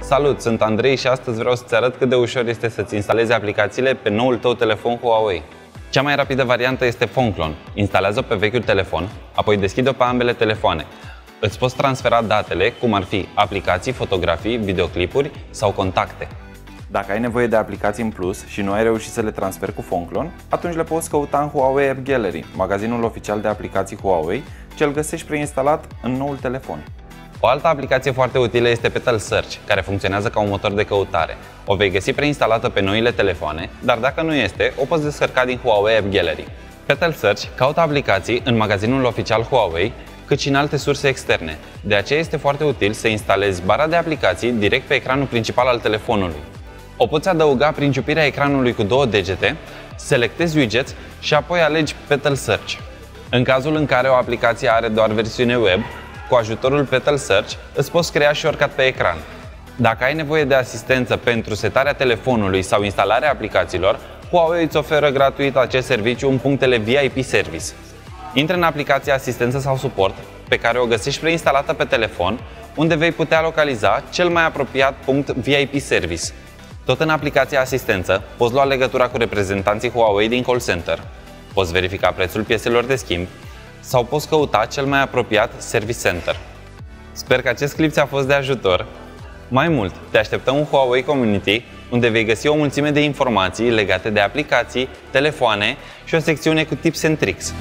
Salut, sunt Andrei și astăzi vreau să-ți arăt cât de ușor este să-ți instalezi aplicațiile pe noul tău telefon Huawei. Cea mai rapidă variantă este PhoneClone. Instalează-o pe vechiul telefon, apoi deschide-o pe ambele telefoane. Îți poți transfera datele, cum ar fi aplicații, fotografii, videoclipuri sau contacte. Dacă ai nevoie de aplicații în plus și nu ai reușit să le transferi cu PhoneClone, atunci le poți căuta în Huawei App Gallery, magazinul oficial de aplicații Huawei, ce îl găsești preinstalat în noul telefon. O altă aplicație foarte utilă este Petal Search, care funcționează ca un motor de căutare. O vei găsi preinstalată pe noile telefoane, dar dacă nu este, o poți descărca din Huawei App Gallery. Petal Search caută aplicații în magazinul oficial Huawei, cât și în alte surse externe. De aceea este foarte util să instalezi bara de aplicații direct pe ecranul principal al telefonului. O poți adăuga prin ciupirea ecranului cu 2 degete, selectezi widgets și apoi alegi Petal Search. În cazul în care o aplicație are doar versiune web, cu ajutorul Petal Search îți poți crea shortcut pe ecran. Dacă ai nevoie de asistență pentru setarea telefonului sau instalarea aplicațiilor, Huawei îți oferă gratuit acest serviciu în punctele VIP Service. Intră în aplicația Asistență sau Suport, pe care o găsești preinstalată pe telefon, unde vei putea localiza cel mai apropiat punct VIP Service. Tot în aplicația Asistență, poți lua legătura cu reprezentanții Huawei din call center, poți verifica prețul pieselor de schimb sau poți căuta cel mai apropiat Service Center. Sper că acest clip ți-a fost de ajutor. Mai mult, te așteptăm în Huawei Community, unde vei găsi o mulțime de informații legate de aplicații, telefoane și o secțiune cu tips and tricks.